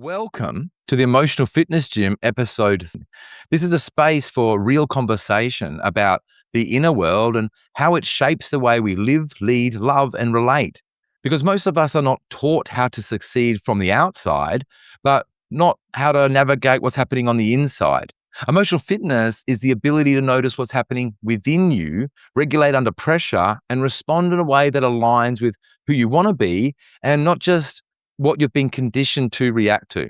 Welcome to the Emotional Fitness Gym episode. This is a space for real conversation about the inner world and how it shapes the way we live, lead, love, and relate. Because most of us are not taught how to succeed from the outside, but not how to navigate what's happening on the inside. Emotional fitness is the ability to notice what's happening within you, regulate under pressure, and respond in a way that aligns with who you want to be and not just what you've been conditioned to react to.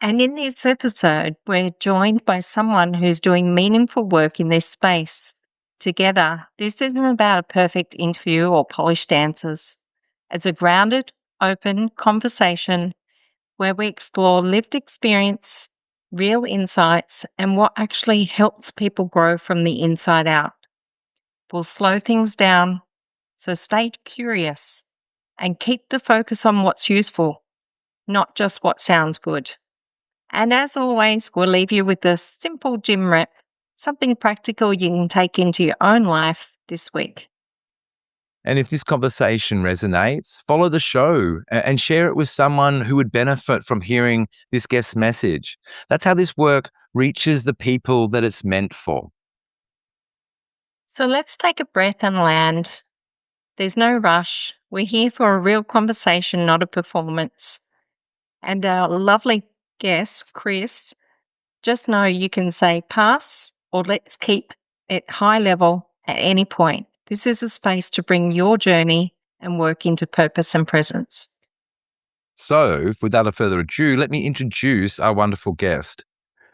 And in this episode, we're joined by someone who's doing meaningful work in this space. Together, this isn't about a perfect interview or polished answers. It's a grounded, open conversation where we explore lived experience, real insights, and what actually helps people grow from the inside out. We'll slow things down, so stay curious and keep the focus on what's useful, not just what sounds good. And as always, we'll leave you with a simple gym rep, something practical you can take into your own life this week. And if this conversation resonates, follow the show and share it with someone who would benefit from hearing this guest message. That's how this work reaches the people that it's meant for. So let's take a breath and land. There's no rush. We're here for a real conversation, not a performance. And our lovely guest, Chris, just know you can say pass or let's keep it high level at any point. This is a space to bring your journey and work into purpose and presence. So, without further ado, let me introduce our wonderful guest.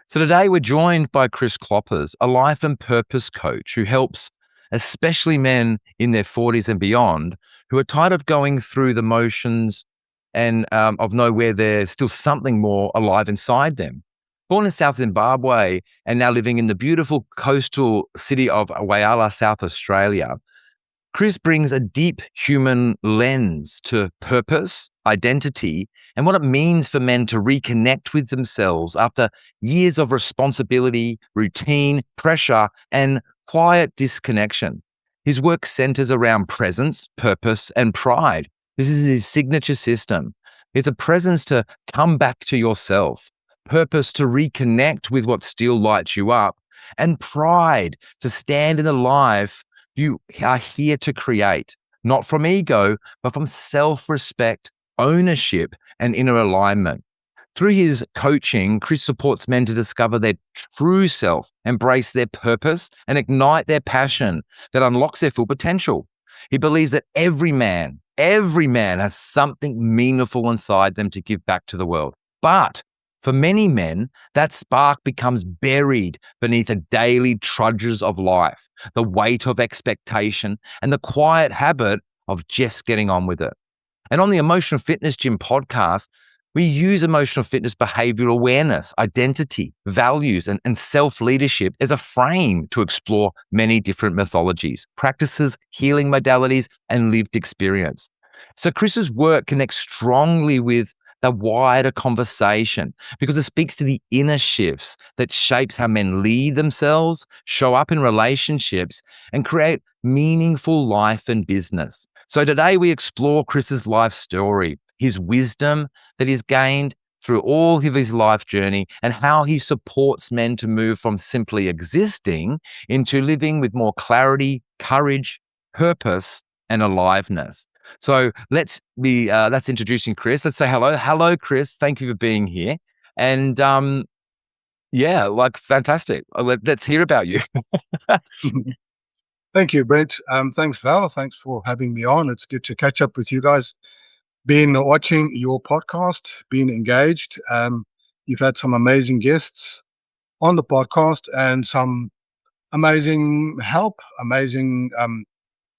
So today we're joined by Chris Kloppers, a life and purpose coach who helps especially men in their 40s and beyond who are tired of going through the motions and of nowhere there's still something more alive inside them. Born in South Zimbabwe and now living in the beautiful coastal city of Whyalla, South Australia, Chris brings a deep human lens to purpose, identity, and what it means for men to reconnect with themselves after years of responsibility, routine, pressure, and quiet disconnection. His work centers around presence, purpose, and pride. This is his signature system. It's a presence to come back to yourself, purpose to reconnect with what still lights you up, and pride to stand in the life you are here to create, not from ego, but from self-respect, ownership, and inner alignment. Through his coaching, Chris supports men to discover their true self, embrace their purpose, and ignite their passion that unlocks their full potential. He believes that every man has something meaningful inside them to give back to the world. But for many men, that spark becomes buried beneath the daily trudges of life, the weight of expectation, and the quiet habit of just getting on with it. And on the Emotional Fitness Gym podcast, we use emotional fitness behavioral awareness, identity, values, and self-leadership as a frame to explore many different methodologies, practices, healing modalities, and lived experience. So Chris's work connects strongly with the wider conversation because it speaks to the inner shifts that shapes how men lead themselves, show up in relationships, and create meaningful life and business. So today we explore Chris's life story, his wisdom that he's gained through all of his life journey, and how he supports men to move from simply existing into living with more clarity, courage, purpose, and aliveness. So that's introducing Chris. Let's say hello. Hello, Chris. Thank you for being here. And yeah, like fantastic. Let's hear about you. Thank you, Brent. Thanks, Val. Thanks for having me on. It's good to catch up with you guys. Been watching your podcast, been engaged. You've had some amazing guests on the podcast and some amazing help, amazing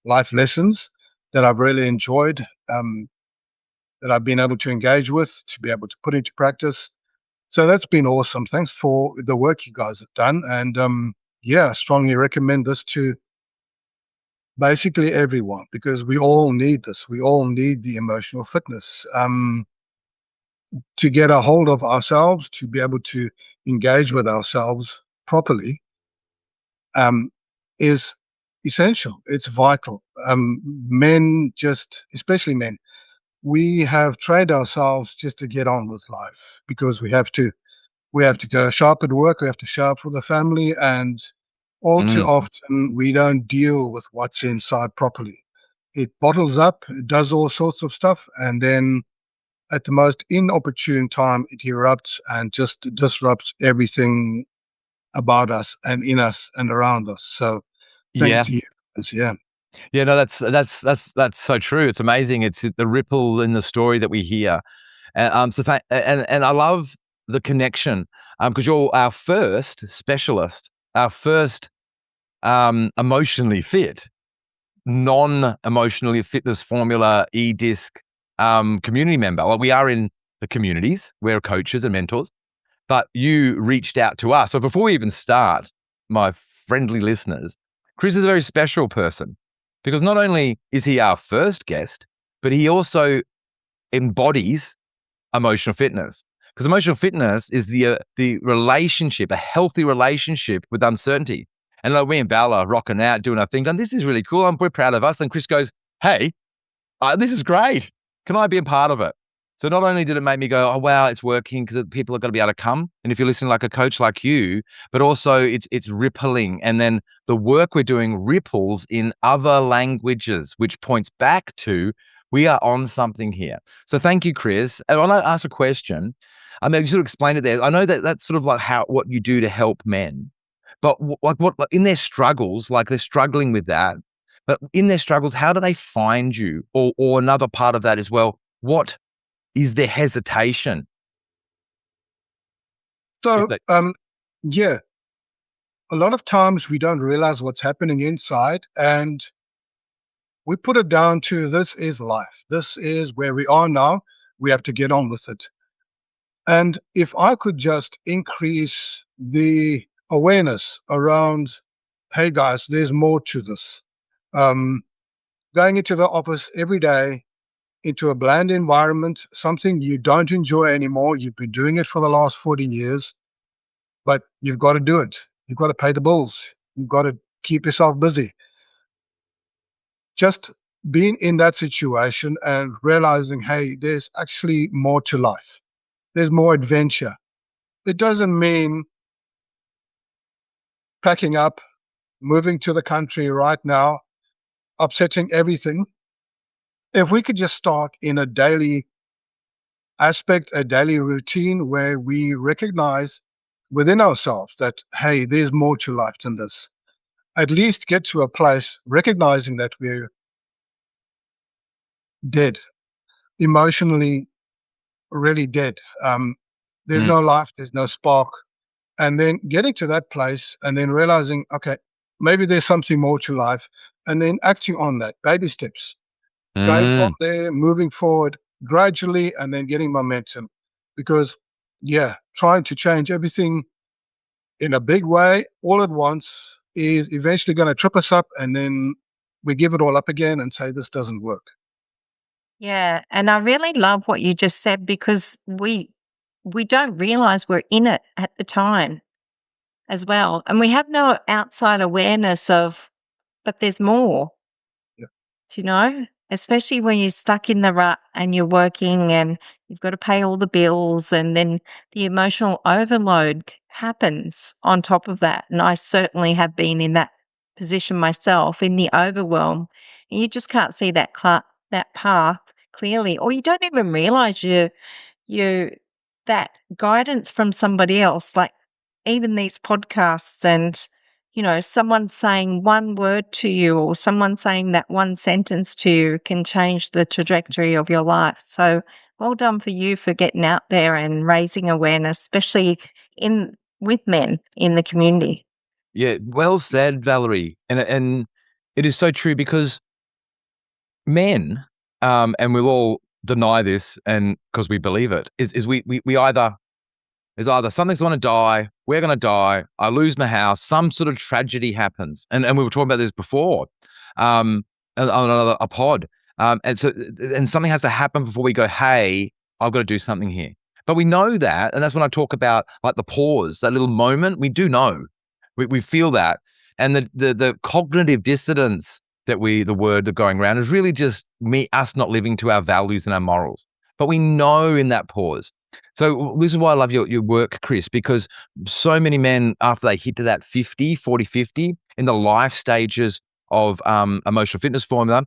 life lessons that I've really enjoyed, that I've been able to engage with, to be able to put into practice. So that's been awesome. Thanks for the work you guys have done. And yeah, I strongly recommend this to basically everyone, because we all need this. We all need the emotional fitness to get a hold of ourselves, to be able to engage with ourselves properly, is essential. It's vital. Men, especially men, we have trained ourselves just to get on with life because we have to. We have to go show up at work. We have to show up for the family, and all too Mm. often we don't deal with what's inside properly. It bottles up. It does all sorts of stuff, and then at the most inopportune time, it erupts and just disrupts everything about us and in us and around us. So, thanks Yeah. to you. Yeah. Yeah, no, that's so true. It's amazing. It's the ripple in the story that we hear. And I love the connection, because you're our first specialist, our first emotionally fit, non-emotionally fitness formula e-disc community member. Like, we are in the communities, we're coaches and mentors, but you reached out to us. So before we even start, my friendly listeners, Chris is a very special person, because not only is he our first guest, but he also embodies emotional fitness. Because emotional fitness is the relationship, a healthy relationship with uncertainty. And like, me and Bella are rocking out, doing our thing, and this is really cool. We're proud of us. And Chris goes, "Hey, this is great. Can I be a part of it?" So not only did it make me go, "Oh, wow, it's working," because people are going to be able to come. And if you're listening like a coach like you, but also it's rippling. And then the work we're doing ripples in other languages, which points back to we are on something here. So thank you, Chris. And I want to ask a question. I mean, you sort of explained it there. I know that that's sort of like what you do to help men, but what in their struggles, like they're struggling with that. But in their struggles, how do they find you? Or another part of that as well, what is their hesitation? If So, they yeah, a lot of times we don't realize what's happening inside, and we put it down to this is life. This is where we are now. We have to get on with it. And if I could just increase the awareness around, hey guys, there's more to this. Um, Going into the office every day, into a bland environment, something you don't enjoy anymore. You've been doing it for the last 40 years, but you've got to do it. You've got to pay the bills. You've got to keep yourself busy. Just being in that situation and realizing, hey, there's actually more to life. There's more adventure. It doesn't mean packing up, moving to the country right now, upsetting everything. If we could just start in a daily aspect, a daily routine where we recognize within ourselves that, hey, there's more to life than this. At least get to a place recognizing that we're dead, emotionally, really dead. There's Mm, no life, there's no spark. And then getting to that place and then realizing, okay, maybe there's something more to life. And then acting on that, baby steps, going from mm. there, moving forward gradually, and then getting momentum. Because, yeah, trying to change everything in a big way all at once is eventually going to trip us up. And then we give it all up again and say, this doesn't work. Yeah, and I really love what you just said because we don't realize we're in it at the time as well. And we have no outside awareness of, but there's more. Yeah. Do you know? Especially when you're stuck in the rut and you're working and you've got to pay all the bills, and then the emotional overload happens on top of that. And I certainly have been in that position myself, in the overwhelm. And you just can't see that path clearly, or you don't even realize you that guidance from somebody else, like even these podcasts and someone saying one word to you or someone saying that one sentence to you can change the trajectory of your life. So well done for you for getting out there and raising awareness, especially in with men in the community. Yeah, well said, Valerie. And it is so true, because men, and we'll all deny this, and because we believe it, is we either is either something's going to die, we're going to die, I lose my house, some sort of tragedy happens, and we were talking about this before, on another a pod, and something has to happen before we go, hey, I've got to do something here. But we know that, and that's when I talk about like the pause, that little moment. We do know, we feel that, and the cognitive dissonance that the word that going around is really just us not living to our values and our morals. But we know in that pause. So this is why I love your work, Chris, because so many men, after they hit to that 40-50 in the life stages of emotional fitness formula,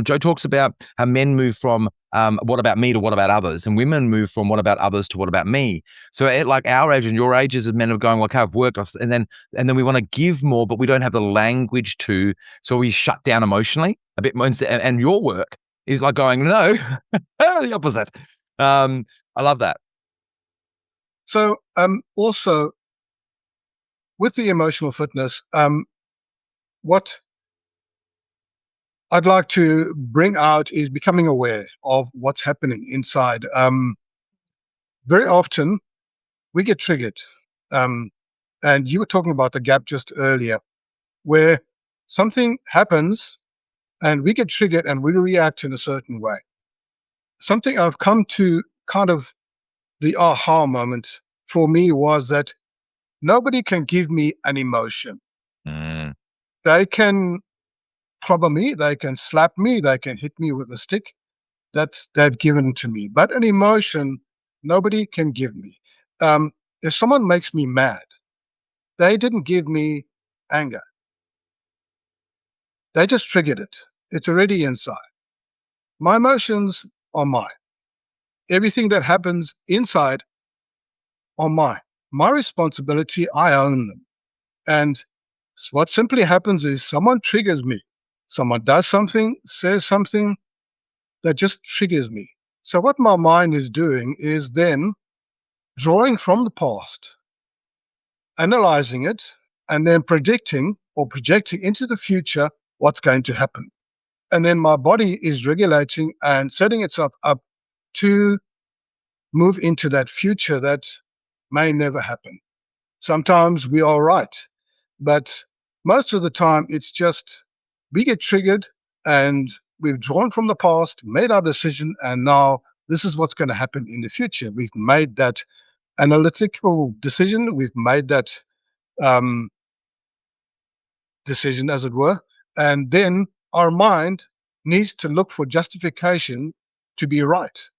Joe talks about how men move from what about me to what about others, and women move from what about others to what about me. So at like our age and your ages of men are going, like, okay, I've worked, and then we want to give more, but we don't have the language to, so we shut down emotionally a bit more. And your work is like going, no, the opposite. I love that. So also with the emotional fitness, what I'd like to bring out is becoming aware of what's happening inside. Very often we get triggered. And you were talking about the gap just earlier, where something happens and we get triggered and we react in a certain way. Something I've come to kind of the aha moment for me was that nobody can give me an emotion. Mm. They can clobber me, they can slap me, they can hit me with a stick. That they've given to me. But an emotion, nobody can give me. If someone makes me mad, they didn't give me anger. They just triggered it. It's already inside. My emotions are mine. Everything that happens inside are mine. My responsibility, I own them. And what simply happens is someone triggers me. Someone does something, says something that just triggers me. So what my mind is doing is then drawing from the past, analyzing it, and then predicting or projecting into the future what's going to happen. And then my body is regulating and setting itself up to move into that future that may never happen. Sometimes we are right, but most of the time it's just we get triggered and we've drawn from the past, made our decision, and now this is what's going to happen in the future. We've made that analytical decision. We've made that decision, as it were, and then our mind needs to look for justification to be right.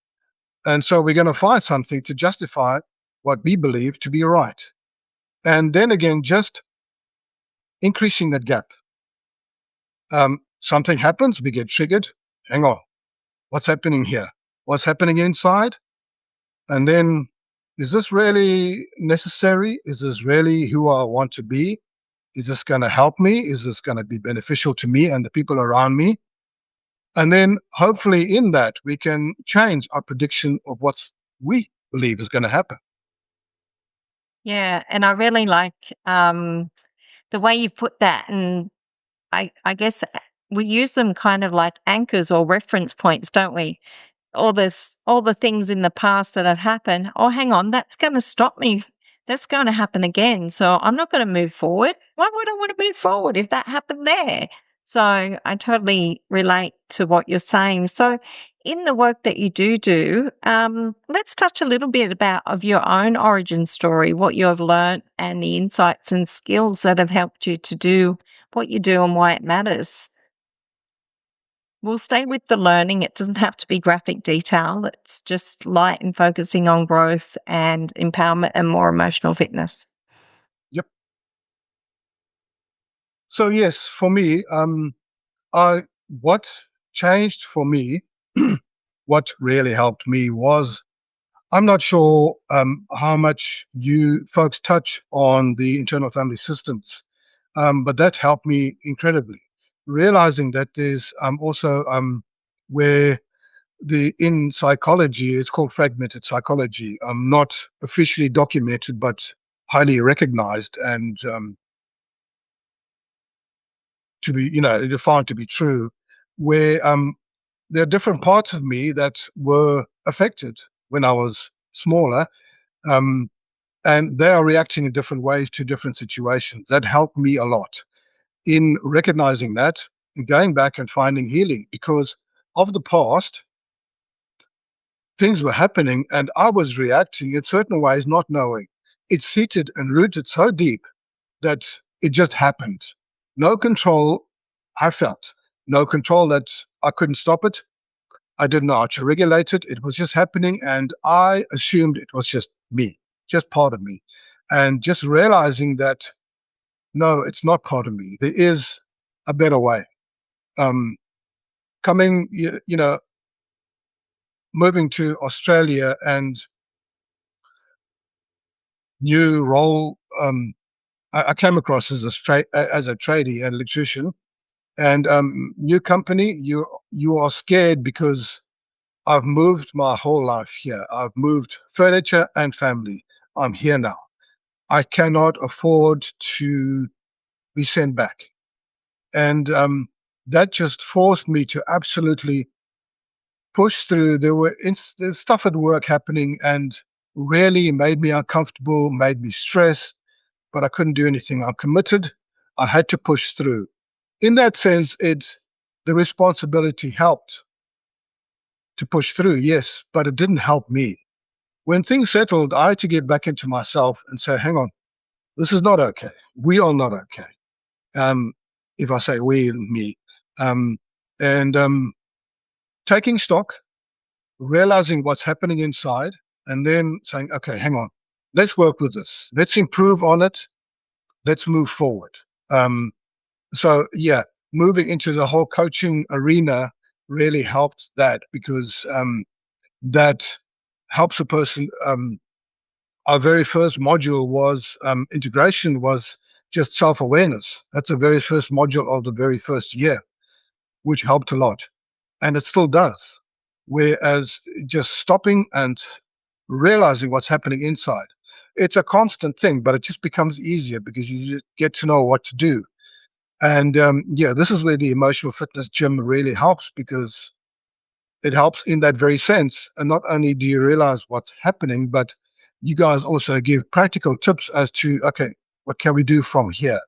And so we're going to find something to justify what we believe to be right. And then again, just increasing that gap. Something happens, we get triggered. Hang on, what's happening here? What's happening inside? And then, is this really necessary? Is this really who I want to be? Is this going to help me? Is this going to be beneficial to me and the people around me? And then hopefully in that, we can change our prediction of what we believe is going to happen. Yeah, and I really like the way you put that. And I guess we use them kind of like anchors or reference points, don't we? All the things in the past that have happened. Oh, hang on, that's going to stop me. That's going to happen again. So I'm not going to move forward. Why would I want to move forward if that happened there? So I totally relate to what you're saying. So in the work that you do, let's touch a little bit of your own origin story, what you have learned and the insights and skills that have helped you to do what you do and why it matters. We'll stay with the learning. It doesn't have to be graphic detail. It's just light and focusing on growth and empowerment and more emotional fitness. Yep. So yes, for me, what changed for me, what really helped me was, I'm not sure how much you folks touch on the internal family systems, but that helped me incredibly. Realizing that there's also where in psychology, it's called fragmented psychology, not officially documented, but highly recognized and to be, defined to be true, where there are different parts of me that were affected when I was smaller, and they are reacting in different ways to different situations. That helped me a lot in recognizing that and going back and finding healing, because of the past, things were happening and I was reacting in certain ways, not knowing. It's seated and rooted so deep that it just happened. No control, I felt. no control, that I couldn't stop it. I didn't know how to regulate it. It was just happening, and I assumed it was just me, just part of me. And just realizing that, no, it's not part of me. There is a better way. Coming, moving to Australia and new role, I came across as a tradie and electrician, and new company. You are scared because I've moved my whole life here. I've moved furniture and family. I'm here now. I cannot afford to be sent back. And that just forced me to absolutely push through. There's stuff at work happening and really made me uncomfortable, made me stress, but I couldn't do anything. I'm committed. I had to push through. In that sense, the responsibility helped to push through, yes, but it didn't help me. When things settled, I had to get back into myself and say, hang on, this is not okay. We are not okay. If I say we, me. And taking stock, realizing what's happening inside, and then saying, okay, hang on, let's work with this. Let's improve on it. Let's move forward. So, yeah, moving into the whole coaching arena really helped that, because that helps a person. Our very first module was integration, was just self-awareness. That's the very first module of the very first year, which helped a lot. And it still does. Whereas just stopping and realizing what's happening inside, it's a constant thing, but it just becomes easier because you just get to know what to do. And yeah, this is where the emotional fitness gym really helps, because it helps in that very sense. And not only do you realize what's happening, but you guys also give practical tips as to, okay, what can we do from here?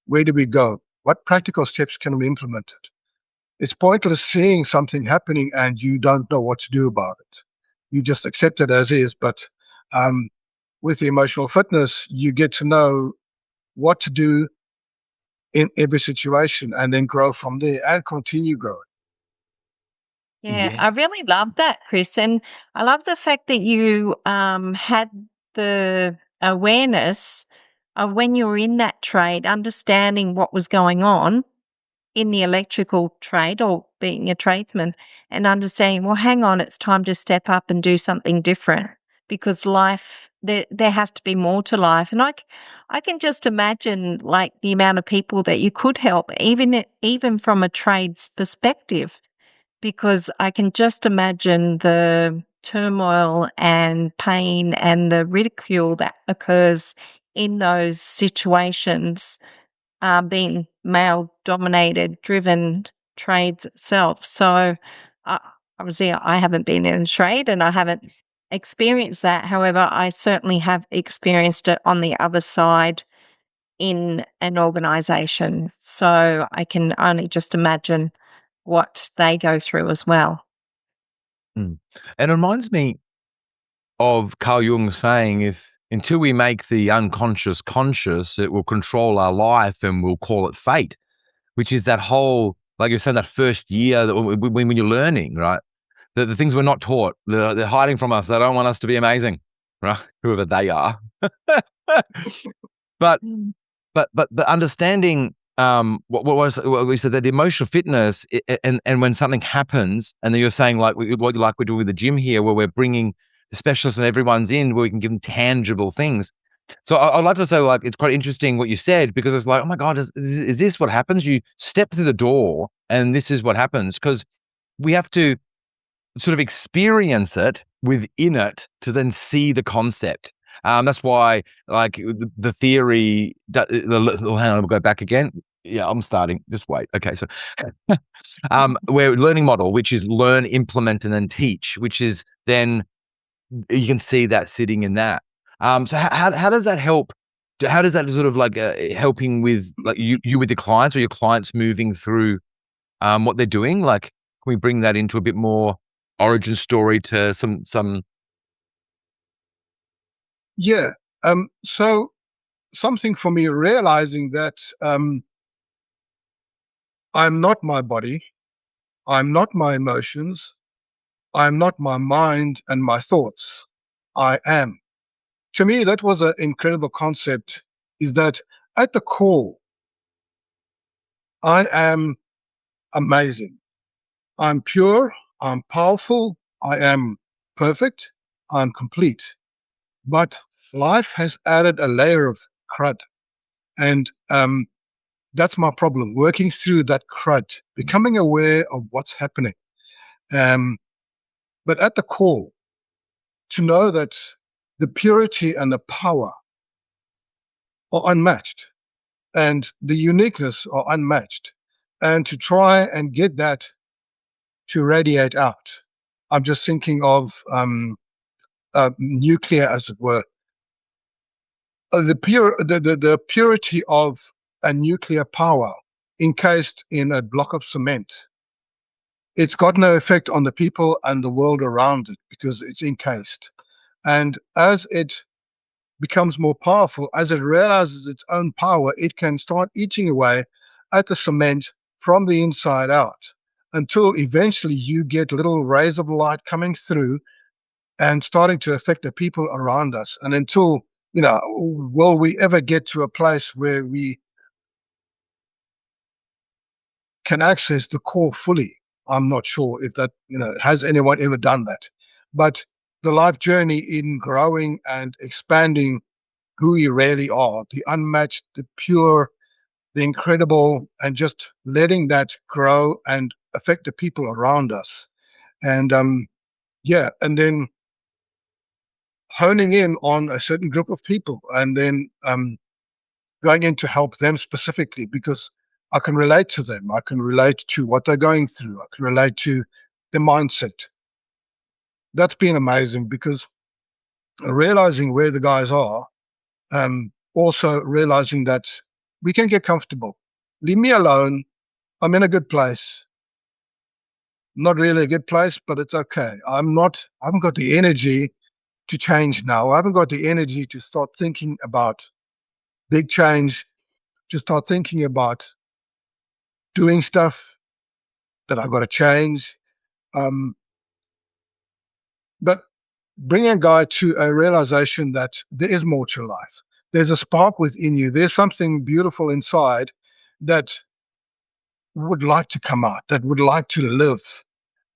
Where do we go? What practical steps can we implement it? It's pointless seeing something happening and you don't know what to do about it. You just accept it as is. But with the emotional fitness, you get to know what to do in every situation, and then grow from there and continue growing. Yeah, Yeah. I really love that, Chris. And I love the fact that you had the awareness of, when you were in that trade, understanding what was going on in the electrical trade or being a tradesman, and understanding, well, hang on, it's time to step up and do something different, because life, there has to be more to life. And I can just imagine, like, the amount of people that you could help, even from a trades perspective, because I can just imagine the turmoil and pain and the ridicule that occurs in those situations, being male dominated, driven trades itself. So obviously I haven't been in a trade and I haven't experienced that. However, I certainly have experienced it on the other side in an organization. So I can only just imagine what they go through as well. Mm. And it reminds me of Carl Jung saying, if until we make the unconscious conscious, it will control our life and we'll call it fate, which is that whole, like you're saying, that first year that when you're learning, right? The things we're not taught, they're hiding from us. They don't want us to be amazing, right? Whoever they are. But Mm. but understanding what we said, that the emotional fitness, and when something happens, and then you're saying, like what we're doing with the gym here, where we're bringing the specialists and everyone's in, where we can give them tangible things. So I'd like to say, like, it's quite interesting what you said, because it's like, oh my God, is this what happens? You step through the door and this is what happens, because we have to sort of experience it within it to then see the concept. That's why, like, the theory, hang on, we'll go back again. Yeah, I'm starting. Just wait. Okay, so we're learning model, which is learn, implement, and then teach, which is then you can see that sitting in that. So how does that help? How does that sort of like helping with, like, you with the clients, or your clients moving through what they're doing? Like, can we bring that into a bit more origin story to some? Yeah. So something for me, realizing that I'm not my body. I'm not my emotions. I'm not my mind and my thoughts. I am. To me, that was an incredible concept, is that at the core, I am amazing. I'm pure. I'm powerful. I am perfect. I'm complete. But life has added a layer of crud. And that's my problem, working through that crud, becoming aware of what's happening. But at the core, to know that the purity and the power are unmatched and the uniqueness are unmatched, and to try and get that to radiate out. I'm just thinking of nuclear, as it were. The purity of a nuclear power encased in a block of cement. It's got no effect on the people and the world around it because it's encased. And as it becomes more powerful, as it realizes its own power, it can start eating away at the cement from the inside out until eventually you get little rays of light coming through and starting to affect the people around us. And until, will we ever get to a place where we can access the core fully? I'm not sure if that, has anyone ever done that. But the life journey in growing and expanding who we really are, the unmatched, the pure, the incredible, and just letting that grow and affect the people around us. And and then honing in on a certain group of people, and then going in to help them specifically because I can relate to them. I can relate to what they're going through. I can relate to the mindset. That's been amazing because realizing where the guys are, also realizing that we can get comfortable. Leave me alone. I'm in a good place. Not really a good place, but it's okay. I haven't got the energy to change now. I haven't got the energy to start thinking about big change, to start thinking about doing stuff that I've got to change. But bring a guy to a realization that there is more to life. There's a spark within you. There's something beautiful inside that would like to come out, that would like to live.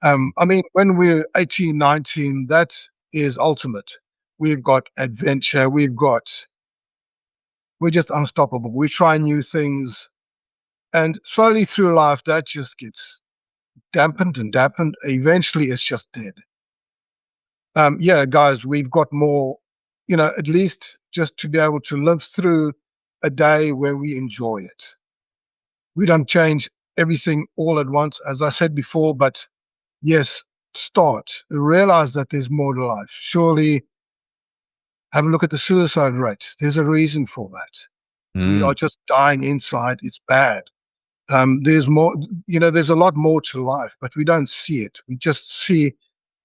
When we're 18, 19, that is ultimate. We've got adventure. We're just unstoppable. We try new things. And slowly through life, that just gets dampened and dampened. Eventually, it's just dead. Guys, we've got more, at least just to be able to live through a day where we enjoy it. We don't change everything all at once, as I said before, but yes, realize that there's more to life. Surely have a look at the suicide rate. There's a reason for that. We are just dying inside. It's bad. There's more, there's a lot more to life, but we don't see it. We just see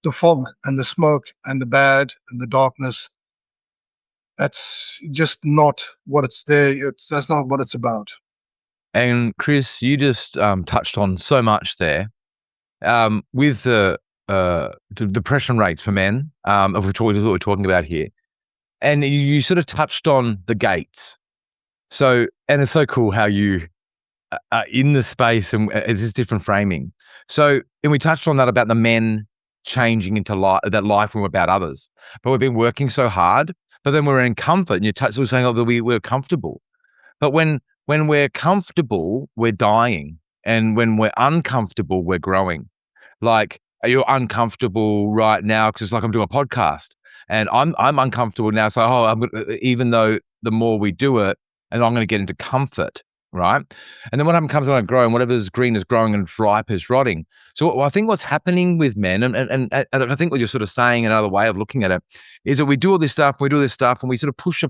the fog and the smoke and the bad and the darkness. That's just not what it's there. That's not what it's about. And Chris, you just touched on so much there with the depression rates for men. What we're talking about here, and you sort of touched on the gates. So, and it's so cool how you are in the space, and it's just different framing. So, and we touched on that about the men changing into that life when we're about others, but we've been working so hard, but then we're in comfort. And you touched, saying, "Oh, we're comfortable," but when we're comfortable, we're dying, and when we're uncomfortable, we're growing. Like, you're uncomfortable right now because like I'm doing a podcast, and I'm uncomfortable now. So, even though the more we do it, and I'm going to get into comfort, right? And then what comes when I grow, and whatever's green is growing and ripe is rotting. So, I think what's happening with men, and I think what you're sort of saying, another way of looking at it, is that we do all this stuff, and we sort of push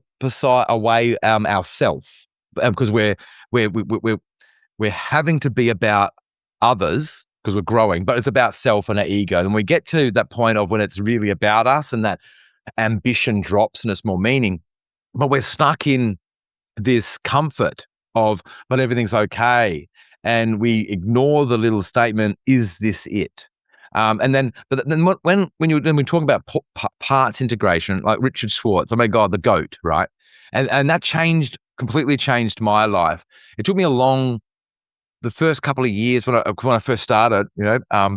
away ourselves because we're having to be about others because we're growing, but it's about self and our ego. And we get to that point of when it's really about us and that ambition drops and it's more meaning, but we're stuck in this comfort of, but everything's okay. and we ignore the little statement, "Is this it?" But then when we talk about parts integration, like Richard Schwartz, oh my God, the GOAT, right? And that completely changed my life. It took me the first couple of years when I first started,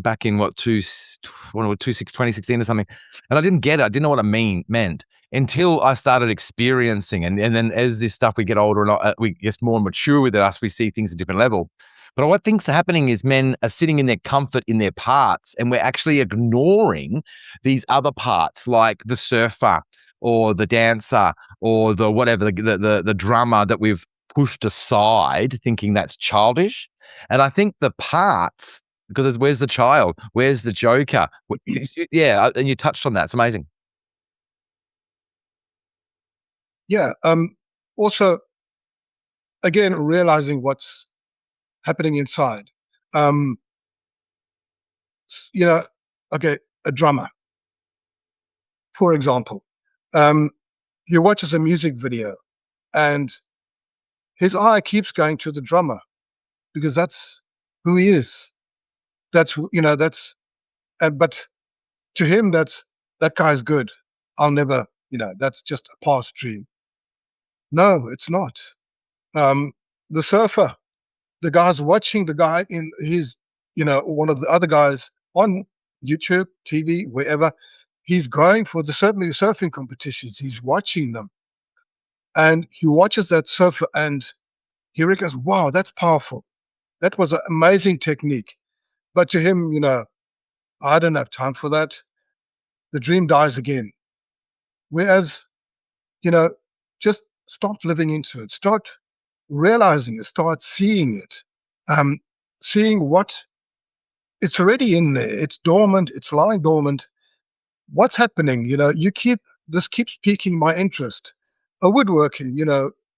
back in 2016 or something, and I didn't get it. I didn't know what it meant until I started experiencing, and then as this stuff we get older and we get more mature with us, we see things at a different level. But what thinks are happening is men are sitting in their comfort in their parts, and we're actually ignoring these other parts, like the surfer or the dancer or the whatever, the drummer that we've pushed aside, thinking that's childish. And I think the parts, because where's the child? Where's the joker? Yeah, and you touched on that. It's amazing. Yeah. Also, again, realizing what's happening inside. Um, you know, okay, a drummer, for example, he watches a music video and his eye keeps going to the drummer because that's who he is. But to him, that guy's good. I'll never, that's just a past dream. No, it's not. The surfer, the guy's watching the guy in his, one of the other guys on YouTube, TV, wherever. He's going for the surfing competitions. He's watching them. And he watches that surfer and he reckons, wow, that's powerful. That was an amazing technique. But to him, I don't have time for that. The dream dies again. Whereas, you know, just start living into it. Start realizing it. Start seeing it. Seeing what it's already in there. It's dormant. It's lying dormant. What's happening? This keeps piquing my interest. Woodworking,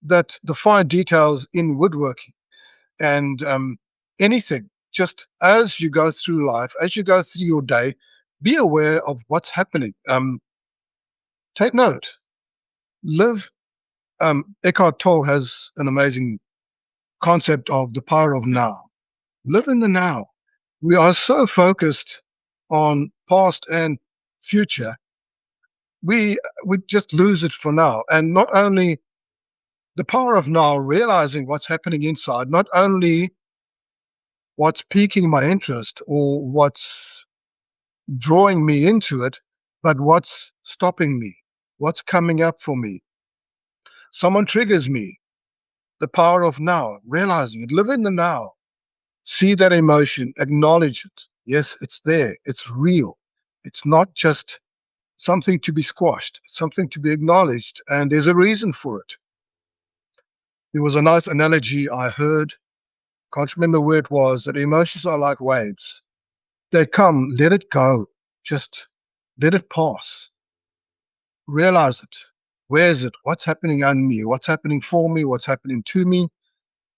that the fine details in woodworking and anything. Just as you go through life, as you go through your day, be aware of what's happening. Take note. Live. Eckhart Tolle has an amazing concept of the power of now. Live in the now. We are so focused on past and future, we just lose it for now. And not only the power of now, realizing what's happening inside, not only what's piquing my interest or what's drawing me into it, but what's stopping me, what's coming up for me. Someone triggers me. The power of now, realizing it, live in the now, see that emotion, acknowledge it. Yes, it's there, it's real. It's not just something to be squashed, it's something to be acknowledged, and there's a reason for it. There was a nice analogy I heard, can't remember where it was, that emotions are like waves. They come, let it go, just let it pass. Realize it. Where is it? What's happening on me? What's happening for me? What's happening to me?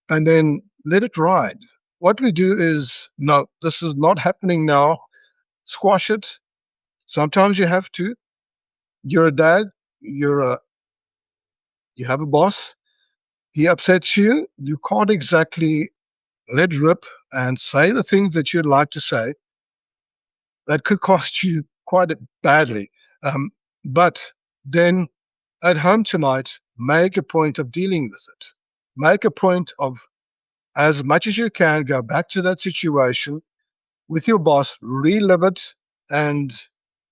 And then let it ride. What we do is, no, this is not happening now. Squash it. Sometimes you have to. You're a dad. You have a boss. He upsets you. You can't exactly let rip and say the things that you'd like to say. That could cost you quite badly. But then at home tonight, make a point of dealing with it. Make a point of, as much as you can, go back to that situation with your boss, relive it, and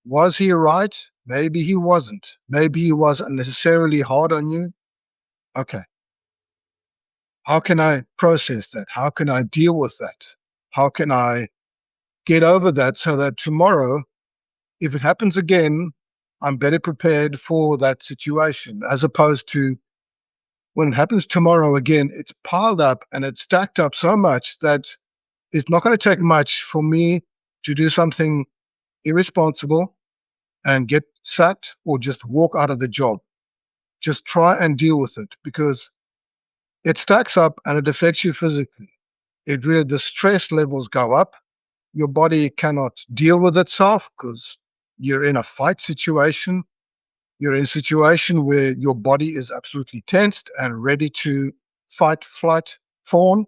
was he right? Maybe he wasn't. Maybe he was unnecessarily hard on you. Okay. How can I process that? How can I deal with that? How can I get over that so that tomorrow, if it happens again, I'm better prepared for that situation, as opposed to when it happens tomorrow again, it's piled up and it's stacked up so much that it's not going to take much for me to do something irresponsible and get sacked or just walk out of the job. Just try and deal with it, because it stacks up and it affects you physically. The stress levels go up. Your body cannot deal with itself because you're in a fight situation. You're in a situation where your body is absolutely tensed and ready to fight, flight, fawn.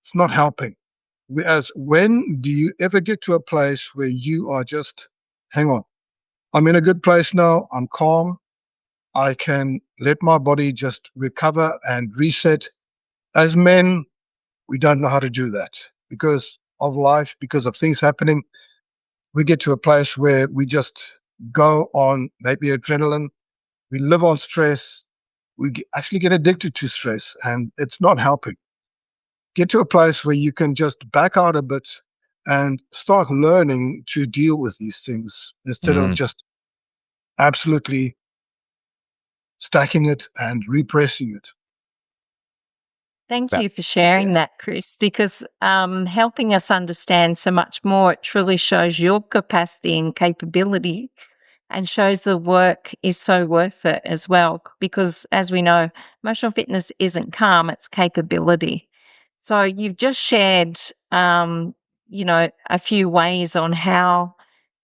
It's not helping. Whereas when do you ever get to a place where you are just, hang on, I'm in a good place now, I'm calm, I can let my body just recover and reset. As men, we don't know how to do that because of life, because of things happening. We get to a place where we just go on maybe adrenaline, we live on stress, actually get addicted to stress, and it's not helping. Get to a place where you can just back out a bit and start learning to deal with these things instead of Mm. just absolutely stacking it and repressing it. Thank That- you for sharing that, Chris, because helping us understand so much more, it truly shows your capacity and capability and shows the work is so worth it as well. Because as we know, emotional fitness isn't calm, it's capability. So you've just shared, a few ways on how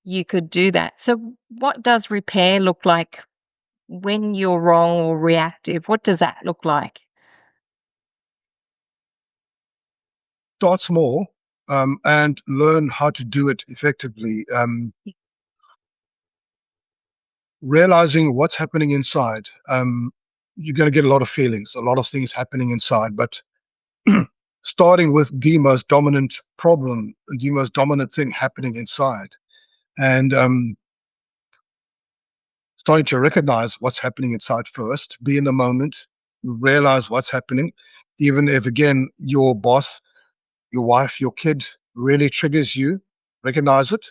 you could do that. So what does repair look like when you're wrong or reactive? What does that look like? Start small and learn how to do it effectively. Realizing what's happening inside. You're going to get a lot of feelings, a lot of things happening inside, but starting with the most dominant problem, the most dominant thing happening inside, and starting to recognize what's happening inside first, be in the moment, realize what's happening, even if, again, your boss, your wife, your kid really triggers you, recognize it.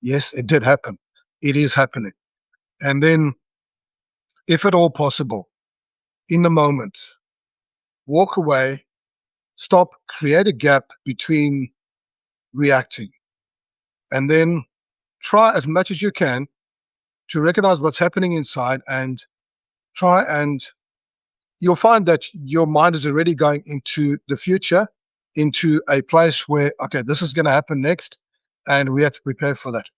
Yes, it did happen. It is happening. And then, if at all possible, in the moment, walk away, stop, create a gap between reacting, and then try as much as you can to recognize what's happening inside and try and you'll find that your mind is already going into the future, into a place where, okay, this is going to happen next, and we have to prepare for that.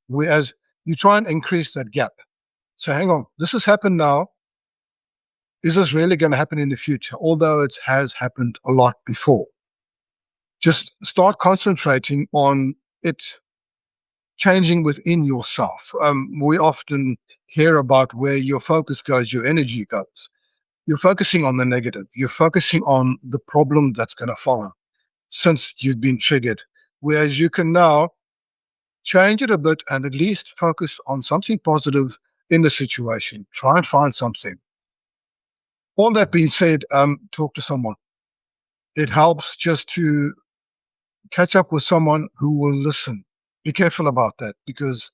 Whereas you try and increase that gap. So hang on, this has happened now. Is this really going to happen in the future? Although it has happened a lot before. Just start concentrating on it changing within yourself. We often hear about where your focus goes, your energy goes. You're focusing on the negative. You're focusing on the problem that's going to follow since you've been triggered. Whereas you can now change it a bit and at least focus on something positive in the situation. Try and find something. All that being said, talk to someone. It helps just to catch up with someone who will listen. Be careful about that because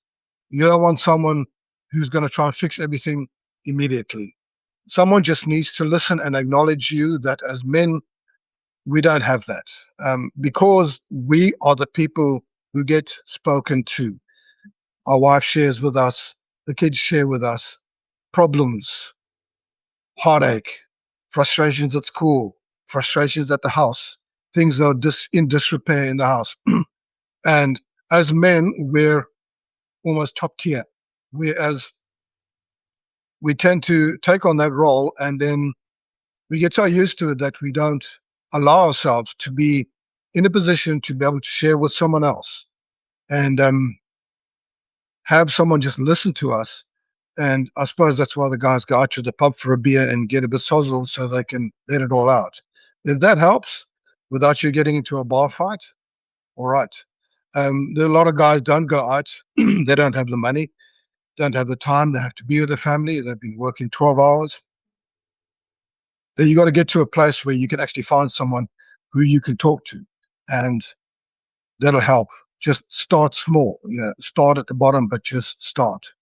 you don't want someone who's going to try and fix everything immediately. Someone just needs to listen and acknowledge you that as men, we don't have that because we are the people who get spoken to. Our wife shares with us, the kids share with us problems, heartache, frustrations at school, frustrations at the house. Things are in disrepair in the house. And as men, we're almost top tier. Whereas we tend to take on that role and then we get so used to it that we don't allow ourselves to be in a position to be able to share with someone else and have someone just listen to us. And I suppose that's why the guys go out to the pub for a beer and get a bit sozzled so they can let it all out. If that helps without you getting into a bar fight, all right. There are a lot of guys don't go out. They don't have the money, don't have the time. They have to be with their family. They've been working 12 hours. Then you got to get to a place where you can actually find someone who you can talk to, and that'll help. Just start small. Start at the bottom, but just start.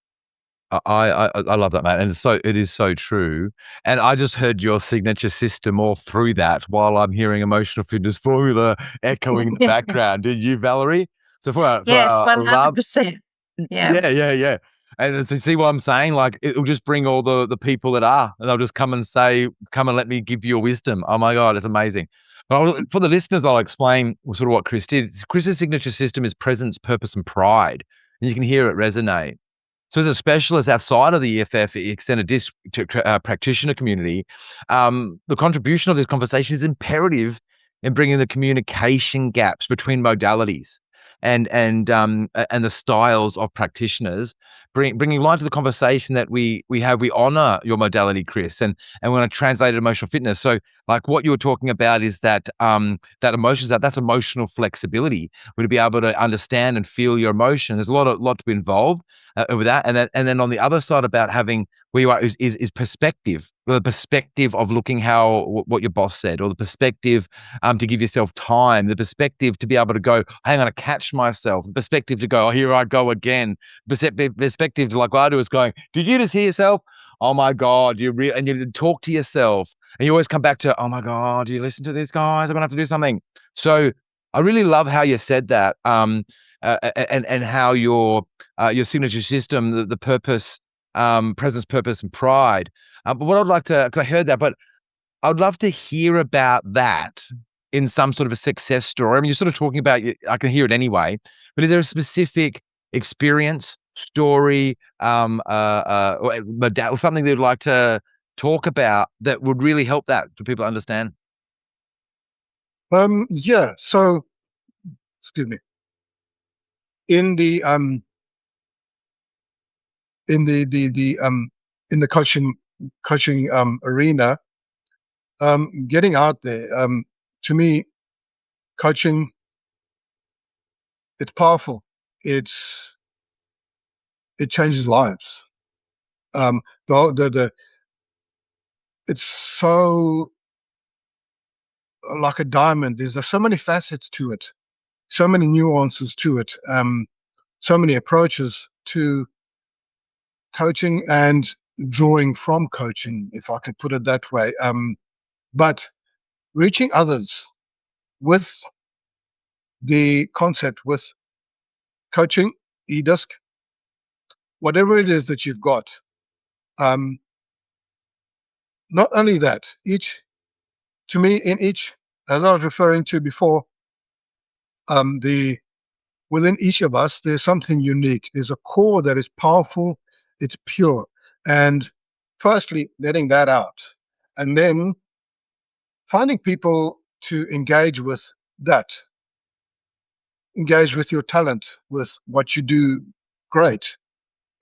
I love that, man, and it is so true. And I just heard your signature system all through that while I'm hearing emotional fitness formula echoing in the background. Did you, Valerie? So for Yes, our love, 100%. Yeah. yeah. And so see what I'm saying? Like it'll just bring all the people that are, and they'll just come and say, "Come and let me give you your wisdom." Oh my God, it's amazing. But for the listeners, I'll explain sort of what Chris did. Chris's signature system is presence, purpose, and pride, and you can hear it resonate. So as a specialist outside of the EFF extended disc practitioner community, the contribution of this conversation is imperative in bringing the communication gaps between modalities and the styles of practitioners, bringing light to the conversation that we have. We honor your modality, Chris, and we're going to translate emotional fitness. So, like what you were talking about is that that emotions, that's emotional flexibility. We're to be able to understand and feel your emotion. There's a lot to be involved with that, and then on the other side about having where you are is perspective. The perspective of looking what your boss said, or the perspective to give yourself time, the perspective to be able to go, hang on, to catch myself, the perspective to go, oh, here I go again, perspective to, like what I do, is going, did you just hear yourself? Oh my God, and you talk to yourself, and you always come back to, oh my God, do you listen to this, guys? I'm gonna have to do something. So I really love how you said that, and how your signature system, the purpose, presence, purpose, and pride. But what I'd like to, because I heard that, but I'd love to hear about that in some sort of a success story. I mean, you're sort of talking about, I can hear it anyway, but is there a specific experience, story, or something that you'd like to talk about that would really help that for people to understand? Yeah. So, excuse me. In the in the coaching arena, getting out there, to me, coaching, it's powerful. It changes lives. The it's so like a diamond. There's so many facets to it, so many nuances to it, so many approaches to coaching and drawing from coaching, if I can put it that way. But reaching others with the concept, with coaching, eDisc, whatever it is that you've got. Not only that, to me, in each, as I was referring to before, within each of us, there's something unique. There's a core that is powerful, it's pure. And firstly, letting that out. And then finding people to engage with that, engage with your talent, with what you do great.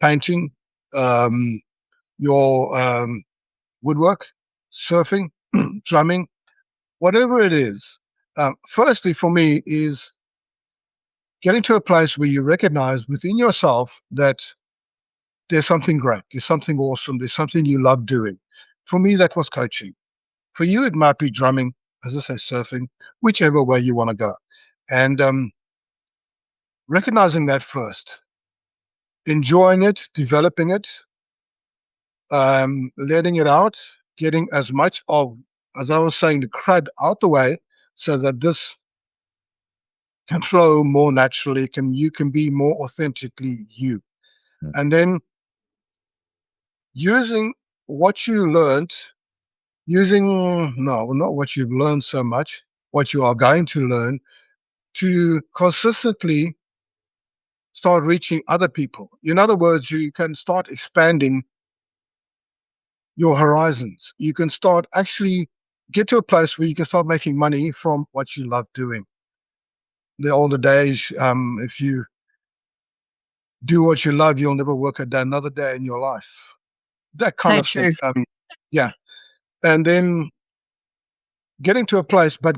Painting, your woodwork, surfing, drumming, whatever it is. Firstly, for me, is getting to a place where you recognize within yourself that there's something great, there's something awesome, there's something you love doing. For me, that was coaching. For you, it might be drumming, as I say, surfing, whichever way you want to go. And recognizing that first, enjoying it, developing it, letting it out, getting as much of, as I was saying, the crud out the way, so that this can flow more naturally, you can be more authentically you. Mm. And then using what you learned, no, not what you've learned so much, what you are going to learn, to consistently start reaching other people. In other words, you can start expanding your horizons. You can start actually get to a place where you can start making money from what you love doing. The older days, if you do what you love, you'll never work another day in your life. That kind So of thing. true. Yeah. And then getting to a place, but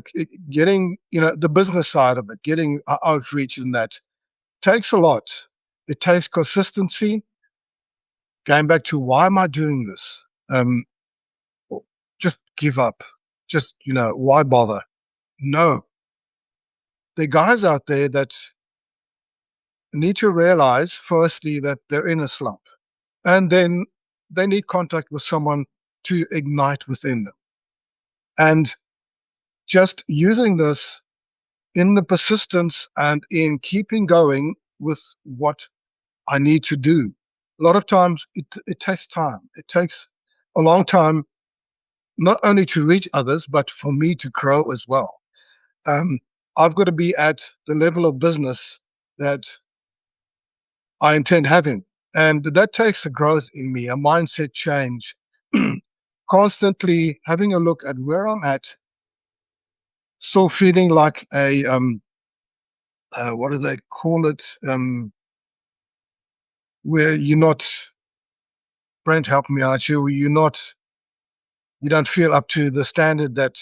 getting, the business side of it, getting outreach in that takes a lot. It takes consistency. Going back to, why am I doing this? Just give up. Just, why bother? No. There are guys out there that need to realize, firstly, that they're in a slump. And then they need contact with someone to ignite within them. And just using this in the persistence and in keeping going with what I need to do. A lot of times it takes time. It takes a long time, not only to reach others, but for me to grow as well. I've got to be at the level of business that I intend having. And that takes a growth in me, a mindset change, constantly having a look at where I'm at still feeling like a what do they call it? Where you're not, Brent, help me out here. Where you don't feel up to the standard that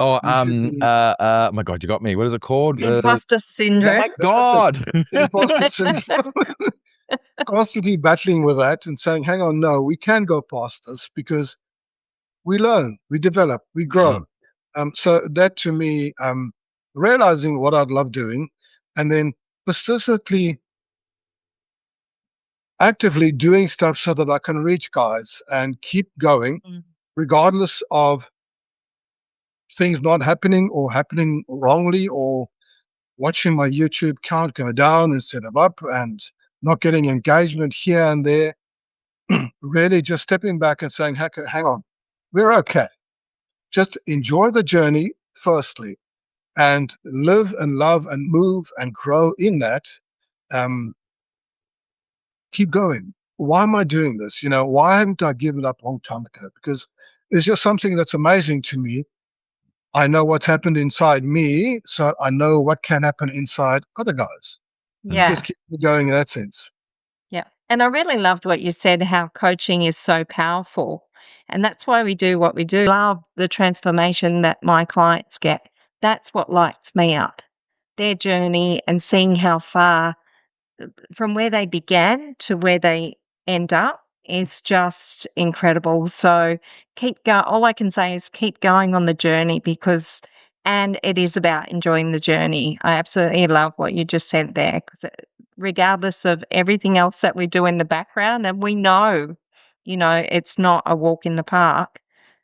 Oh, you should be. my God, you got me. What is it called? Imposter Oh syndrome. my That's it. God. Imposter syndrome. Constantly battling with that and saying, "Hang on, no, we can go past this because we learn, we develop, we grow." So that to me, realizing what I'd love doing, and then persistently, actively doing stuff so that I can reach guys and keep going, Mm. regardless of things not happening or happening wrongly, or watching my YouTube count go down instead of up, and not getting engagement here and there. Really just stepping back and saying, hang on, we're okay. Just enjoy the journey, firstly, and live and love and move and grow in that. Um, keep going. Why am I doing this? Why haven't I given up a long time ago? Because it's just something that's amazing to me. I know what's happened inside me, so I know what can happen inside other guys. Yeah. Just keep me going in that sense. Yeah. And I really loved what you said, how coaching is so powerful. And that's why we do what we do. Love the transformation that my clients get. That's what lights me up. Their journey and seeing how far from where they began to where they end up is just incredible. So keep going. All I can say is keep going on the journey and it is about enjoying the journey. I absolutely love what you just said there because regardless of everything else that we do in the background, and we know, it's not a walk in the park.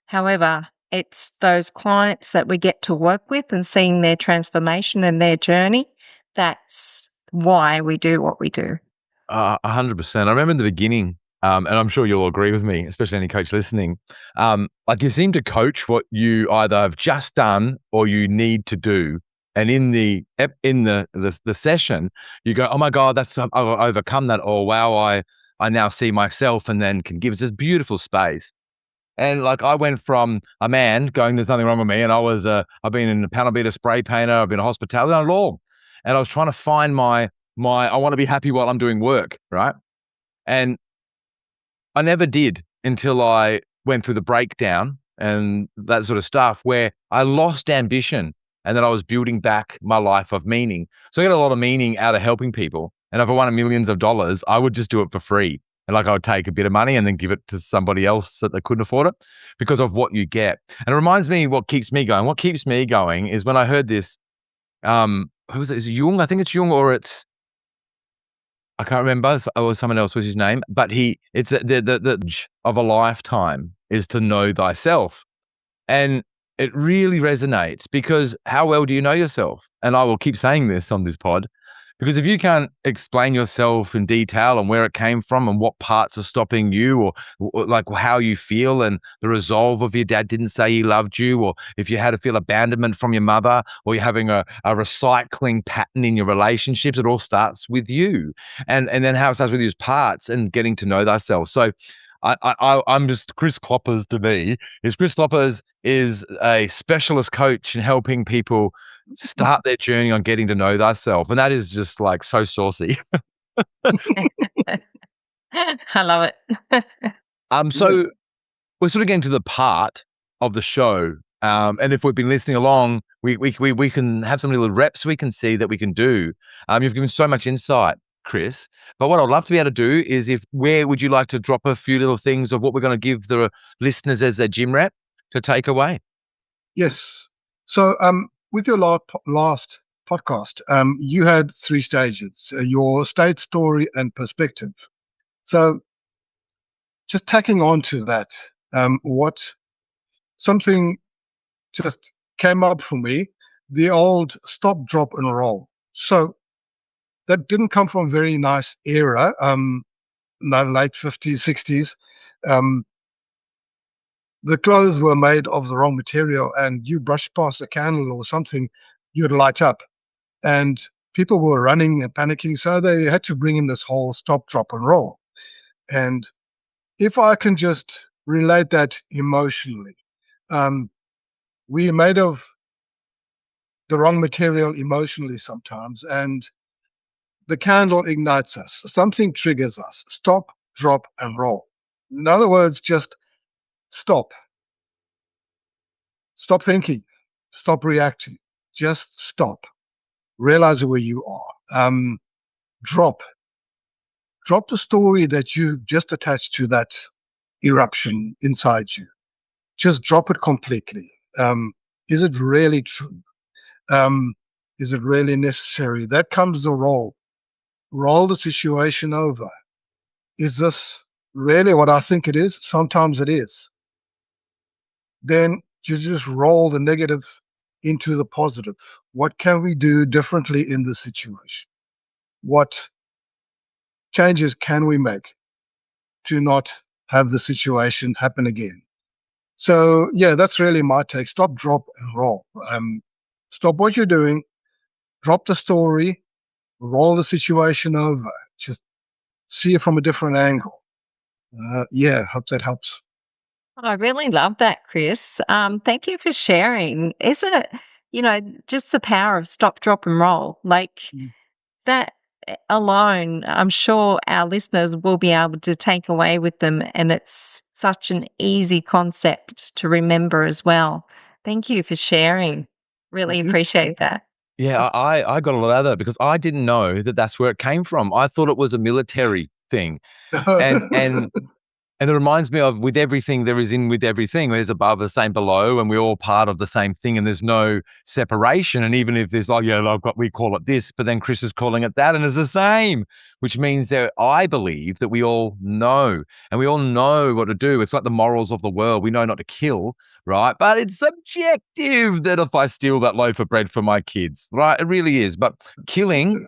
However, it's those clients that we get to work with and seeing their transformation and their journey. That's why we do what we do. 100%. I remember in the beginning, and I'm sure you'll agree with me, especially any coach listening. Like you seem to coach what you either have just done or you need to do. And in the session, you go, "Oh my God, I've overcome that!" Or "Wow, I now see myself," and then can give us this beautiful space. And like I went from a man going, "There's nothing wrong with me," and I've been in a panel beater, spray painter, I've been a hospitality, done it all, and I was trying to find my I want to be happy while I'm doing work, right? And I never did until I went through the breakdown and that sort of stuff where I lost ambition and then I was building back my life of meaning. So I got a lot of meaning out of helping people. And if I won millions of dollars, I would just do it for free. And like I would take a bit of money and then give it to somebody else that they couldn't afford it because of what you get. And it reminds me what keeps me going. What keeps me going is when I heard this, who was it? Is it Jung? I think it's Jung or it's I can't remember, or someone else was his name, but it's the of a lifetime is to know thyself. And it really resonates because how well do you know yourself? And I will keep saying this on this pod, because if you can't explain yourself in detail and where it came from and what parts are stopping you or like how you feel and the resolve of your dad didn't say he loved you, or if you had to feel abandonment from your mother, or you're having a recycling pattern in your relationships, it all starts with you. And then how it starts with you is parts and getting to know thyself. So I'm just Chris Kloppers to me. Chris Kloppers is a specialist coach in helping people start their journey on getting to know thyself. And that is just like so saucy. I love it. Yeah. So we're sort of getting to the part of the show. And if we've been listening along, we can have some little reps we can see that we can do. You've given so much insight, Chris. But what I'd love to be able to do is where would you like to drop a few little things of what we're going to give the listeners as a gym rep to take away? Yes. So, with your last podcast, you had three stages: your state, story, and perspective. So, just tacking on to that, what something just came up for me: the old stop, drop, and roll. So that didn't come from a very nice era, no, late 50s, 60s. Um, the clothes were made of the wrong material, and you brush past a candle or something, you'd light up. And people were running and panicking, so they had to bring in this whole stop, drop, and roll. And if I can just relate that emotionally, um, we're made of the wrong material emotionally sometimes, and the candle ignites us. Something triggers us. Stop, drop, and roll. In other words, just stop. Stop thinking. Stop reacting. Just stop. Realize where you are. Drop. Drop the story that you just attached to that eruption inside you. Just drop it completely. Is it really true? Is it really necessary? That comes the roll. Roll the situation over. Is this really what I think it is? Sometimes it is. Then you just roll the negative into the positive. What can we do differently in this situation? What changes can we make to not have the situation happen again? So, yeah, that's really my take. Stop, drop, and roll. Stop what you're doing, drop the story, roll the situation over. Just see it from a different angle. Yeah, hope that helps. I really love that, Chris. Thank you for sharing. Isn't it, just the power of stop, drop, and roll? Like Mm. that alone, I'm sure our listeners will be able to take away with them. And it's such an easy concept to remember as well. Thank you for sharing. Really Thank you. appreciate that. Yeah, I got a lot out of that because I didn't know that that's where it came from. I thought it was a military thing. And it reminds me of with everything there is in with everything. There's above, the same below, and we're all part of the same thing, and there's no separation. And even if there's, we call it this, but then Chris is calling it that, and it's the same, which means that I believe that we all know, and we all know what to do. It's like the morals of the world. We know not to kill, right? But it's subjective that if I steal that loaf of bread for my kids, right? It really is. But killing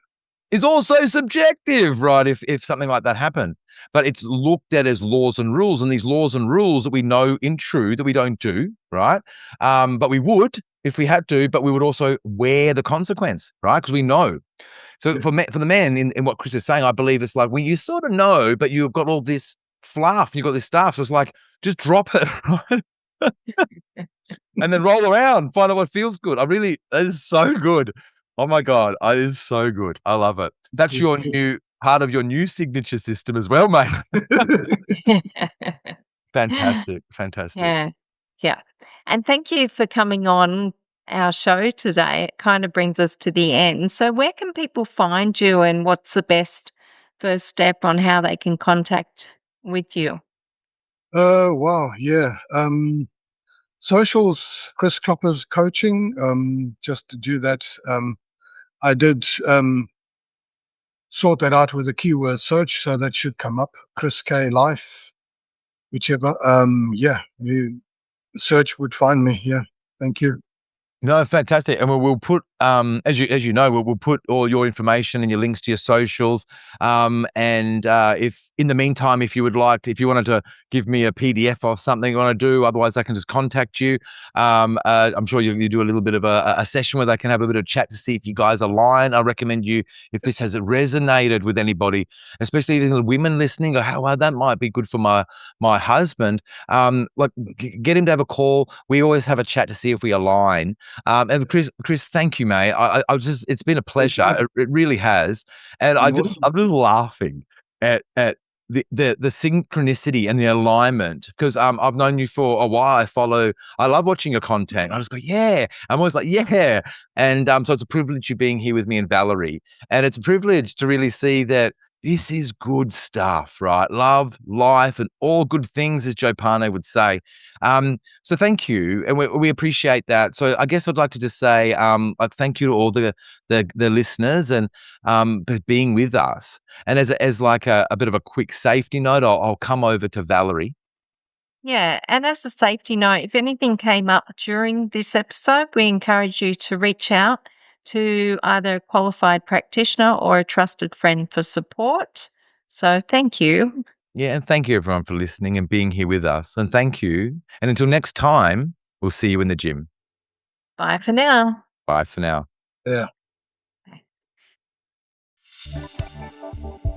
is also subjective, right? If something like that happened. But it's looked at as laws and rules, and these laws and rules that we know in true that we don't do, right? But we would if we had to, but we would also wear the consequence, right? Because we know. So for the men in what Chris is saying, I believe it's like, well, you sort of know, but you've got all this fluff, you've got this stuff. So it's like, just drop it, right? And then roll around, find out what feels good. That is so good. Oh my God, it is so good. I love it. That's your new part of your new signature system as well, mate. Fantastic. Yeah. Yeah. And thank you for coming on our show today. It kind of brings us to the end. So, where can people find you, and what's the best first step on how they can contact with you? Wow, yeah. Socials, Chris Kloppers coaching. Just to do that, I did sort that out with a keyword search, so that should come up. Chris K Life, whichever. Yeah, you search would find me. Yeah, thank you. No, fantastic. And we'll put, as you know, we'll put all your information and your links to your socials. If in the meantime, if you wanted to give me a PDF or something you want to do, otherwise I can just contact you. I'm sure you do a little bit of a session where they can have a bit of chat to see if you guys align. I recommend you, if this has resonated with anybody, especially the women listening, go, wow, that might be good for my husband. Get him to have a call. We always have a chat to see if we align. And Chris, thank you, mate. It's been a pleasure. It really has. And I'm just laughing at the synchronicity and the alignment, because I've known you for a while. I love watching your content. I just go, yeah. I'm always like, yeah. And so it's a privilege you being here with me and Valerie. And it's a privilege to really see that this is good stuff, right? Love, life, and all good things, as Joe Pane would say. So thank you, and we appreciate that. So I guess I'd like to just say, thank you to all the listeners, and for being with us. And as like a bit of a quick safety note, I'll come over to Valerie. Yeah. And as a safety note, if anything came up during this episode, we encourage you to reach out to either a qualified practitioner or a trusted friend for support. So thank you. Yeah, and thank you everyone for listening and being here with us. And thank you. And until next time, we'll see you in the gym. Bye for now. Bye for now. Yeah. Bye.